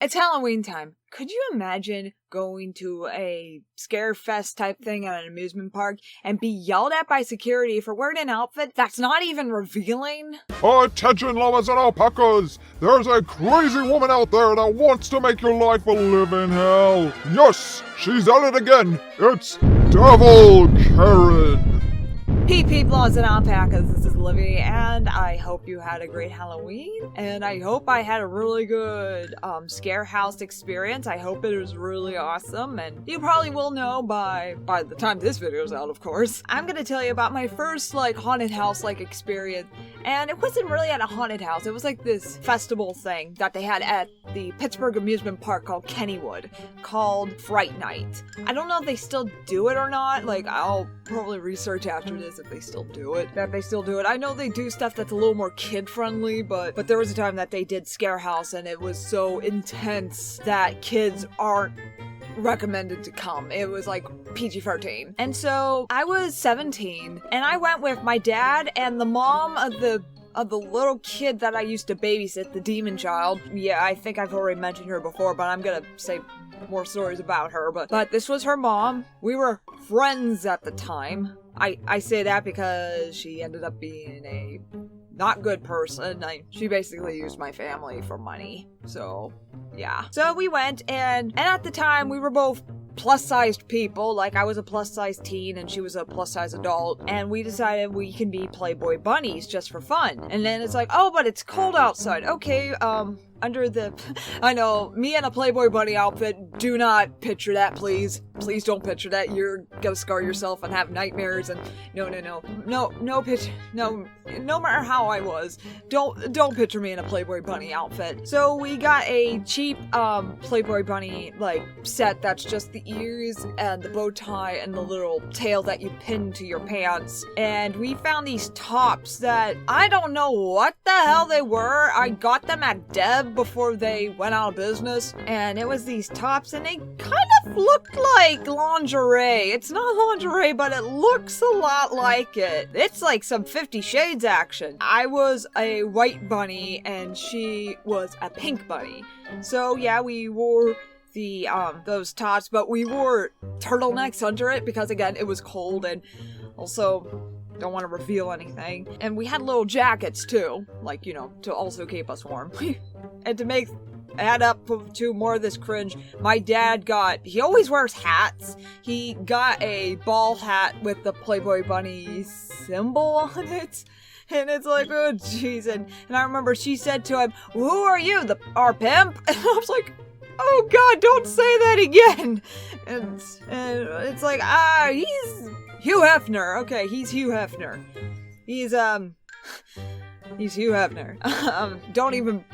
It's Halloween time. Could you imagine going to a scare fest type thing at an amusement park and be yelled at by security for wearing an outfit that's not even revealing? Attention llamas and alpacas! There's a crazy woman out there that wants to make your life a living hell! Yes, she's at it again! It's Devil Karen! Peep laws and alpacas, this is Livy, and I hope you had a great Halloween, and I hope I had a really good scare house experience. I hope it was really awesome, and you probably will know by the time this video's out, of course. I'm gonna tell you about my first, haunted house-like experience, and it wasn't really at a haunted house. It was like this festival thing that they had at the Pittsburgh amusement park called Kennywood, called Fright Night. I don't know if they still do it or not. I'll probably research after this if they still do it. I know they do stuff that's a little more kid-friendly, but there was a time that they did Scare House, and it was so intense that kids aren't recommended to come. It was PG-13. And so I was 17, and I went with my dad and the mom of the little kid that I used to babysit, the demon child. Yeah, I think I've already mentioned her before, but I'm gonna say more stories about her. But this was her mom. We were friends at the time. I say that because she ended up being a not good person. She basically used my family for money. So, yeah. So we went, and at the time, we were both plus-sized people. I was a plus-sized teen, and she was a plus-sized adult, and we decided we can be Playboy bunnies just for fun. And then it's oh, but it's cold outside. Okay, I know, me in a Playboy bunny outfit, do not picture that, please. Please don't picture that. You're gonna scar yourself and have nightmares, and no matter how I was, don't picture me in a Playboy bunny outfit. So we got a cheap, Playboy bunny, set that's just the ears and the bow tie and the little tail that you pin to your pants. And we found these tops that I don't know what the hell they were. I got them at Deb before they went out of business, and it was these tops, and they kind of looked like lingerie. It's not lingerie, but it looks a lot like it. It's like some 50 Shades action. I was a white bunny, and she was a pink bunny. So yeah, we wore those tops, but we wore turtlenecks under it because, again, it was cold, and also don't want to reveal anything. And we had little jackets too, to also keep us warm. And to add up to more of this cringe, my dad he always wears hats. He got a ball hat with the Playboy bunny symbol on it. And it's oh jeez. And I remember she said to him, "Who are you, our pimp?" And I was like, "Oh God, don't say that again." And it's he's Hugh Hefner. Okay, he's Hugh Hefner. He's Hugh Hefner. Don't even,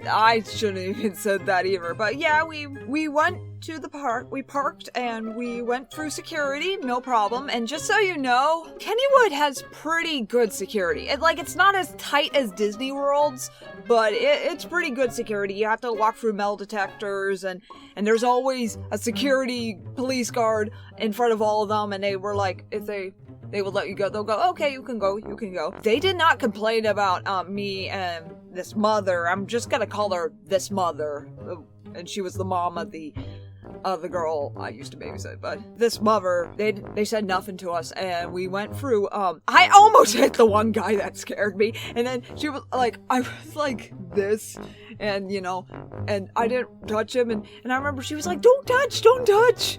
I shouldn't have even said that either. But yeah, we went to the park, we parked, and we went through security, no problem. And just so you know, Kennywood has pretty good security. It's not as tight as Disney World's, but it's pretty good security. You have to walk through metal detectors, and there's always a security police guard in front of all of them, and they were if they will let you go. They'll go, "Okay, you can go. They did not complain about me and this mother. I'm just gonna call her this mother. And she was the mom of the girl I used to babysit. But this mother, they said nothing to us, and we went through, I almost hit the one guy that scared me, and then she was I was this, and and I didn't touch him, and I remember she was don't touch,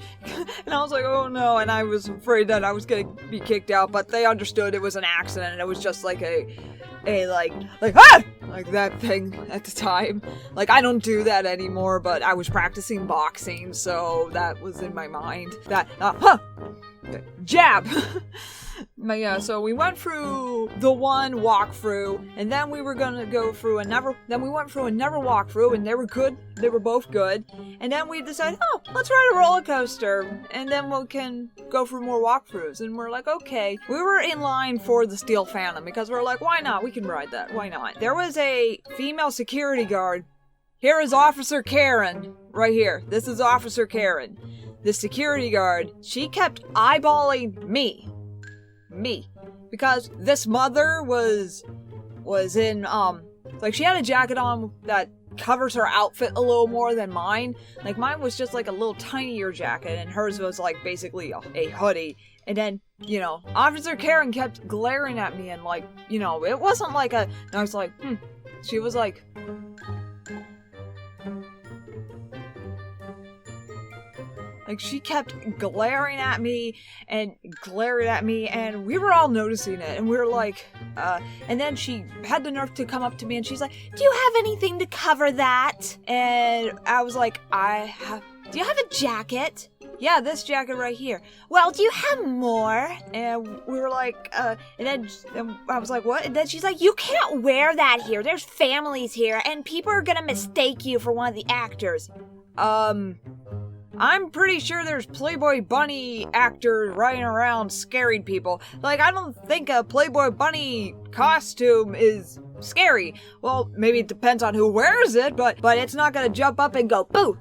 and I was oh no, and I was afraid that I was gonna be kicked out, but they understood it was an accident, and it was just that thing at the time. I don't do that anymore, but I was practicing boxing, so that was in my mind. Jab! But yeah, so we went through the one walkthrough, and then we were gonna go through then we went through another walkthrough, and they were good. They were both good. And then we decided, let's ride a roller coaster, and then we can go through more walkthroughs. And we're okay. We were in line for the Steel Phantom, because we're why not? We can ride that. Why not? There was a female security guard. Here is Officer Karen. Right here. This is Officer Karen. The security guard, she kept eyeballing me. Because this mother was in Like, she had a jacket on that covers her outfit a little more than mine. Like, mine was just like a little tinier jacket, and hers was like basically a hoodie. And then, you know, Officer Karen kept glaring at me, and like, you know, it wasn't like a, and I was like, She was like, she kept glaring at me, and we were all noticing it, and we were like, and then she had the nerve to come up to me, and she's like, do you have anything to cover that? And I was like, do you have a jacket? Yeah, this jacket right here. Well, do you have more? And we were like, and then I was like, what? And then she's like, you can't wear that here. There's families here, and people are gonna mistake you for one of the actors. I'm pretty sure there's Playboy Bunny actors running around scaring people. Like, I don't think a Playboy Bunny costume is scary. Well, maybe it depends on who wears it, but it's not gonna jump up and go, boo!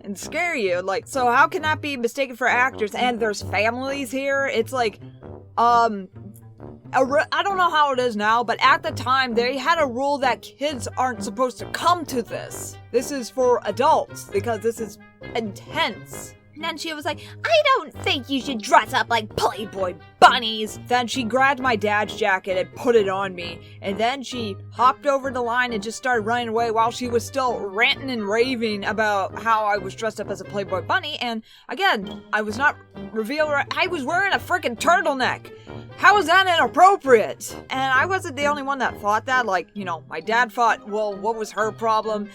And scare you. Like, so how can that be mistaken for actors? And there's families here. It's like, I don't know how it is now, but at the time they had a rule that kids aren't supposed to come to this. This is for adults because this is intense. And then she was like, I don't think you should dress up like Playboy bunnies. Then she grabbed my dad's jacket and put it on me. And then she hopped over the line and just started running away while she was still ranting and raving about how I was dressed up as a Playboy bunny. And again, I was not revealed. I was wearing a freaking turtleneck. How is that inappropriate? And I wasn't the only one that thought that. Like, you know, my dad thought, well, what was her problem?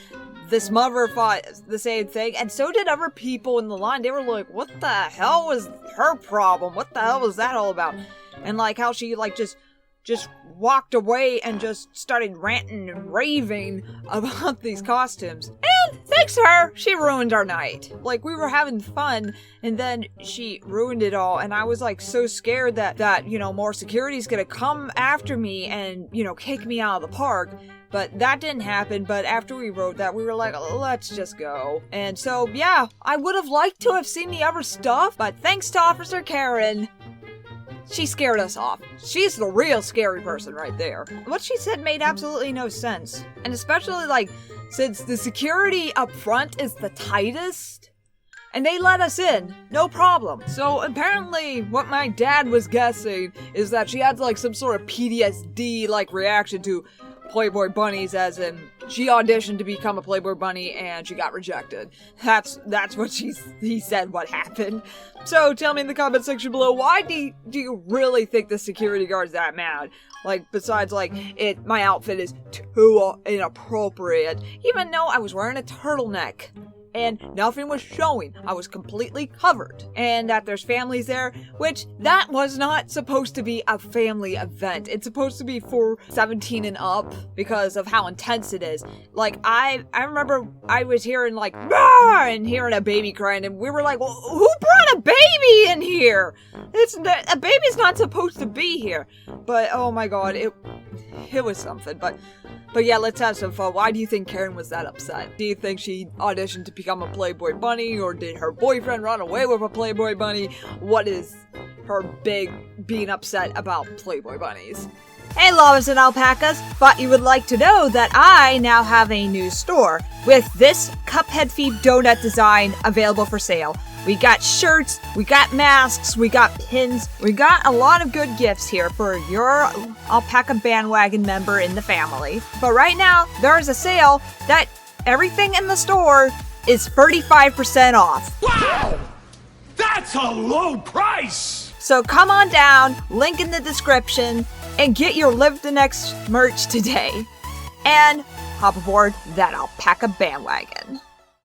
This mother thought the same thing, and so did other people in the line. They were like, what the hell was her problem? What the hell was that all about? And like how she like just walked away and just started ranting and raving about these costumes. And thanks to her, she ruined our night. Like, we were having fun, and then she ruined it all, and I was like so scared that you know, more security's gonna come after me and, you know, kick me out of the park. But that didn't happen. But after we wrote that, we were like, let's just go. And so, yeah, I would have liked to have seen the other stuff, but thanks to Officer Karen, she scared us off. She's the real scary person right there. What she said made absolutely no sense. And especially, like, since the security up front is the tightest, and they let us in, no problem. So apparently what my dad was guessing is that she had like some sort of PTSD like reaction to Playboy bunnies, as in she auditioned to become a Playboy bunny and she got rejected. That's what he said what happened. So tell me in the comment section below, why do you really think the security guard's that mad? Like, besides like my outfit is too inappropriate, even though I was wearing a turtleneck and nothing was showing. I was completely covered. And that there's families there, which that was not supposed to be a family event. It's supposed to be for 17 and up because of how intense it is. Like, I remember I was hearing like, "Rah!" and hearing a baby crying, and we were like, well, who brought a baby in here? A baby's not supposed to be here. But oh my god, it was something. But yeah, let's have some fun. Why do you think Karen was that upset? Do you think she auditioned to become a Playboy bunny, or did her boyfriend run away with a Playboy bunny? What is her big being upset about Playboy bunnies? Hey llamas and alpacas, thought you would like to know that I now have a new store with this Cuphead themed donut design available for sale. We got shirts, we got masks, we got pins, we got a lot of good gifts here for your alpaca bandwagon member in the family. But right now, there's a sale that everything in the store is 35% off. Wow! That's a low price! So come on down, link in the description, and get your Live the Next merch today. And hop aboard that alpaca bandwagon.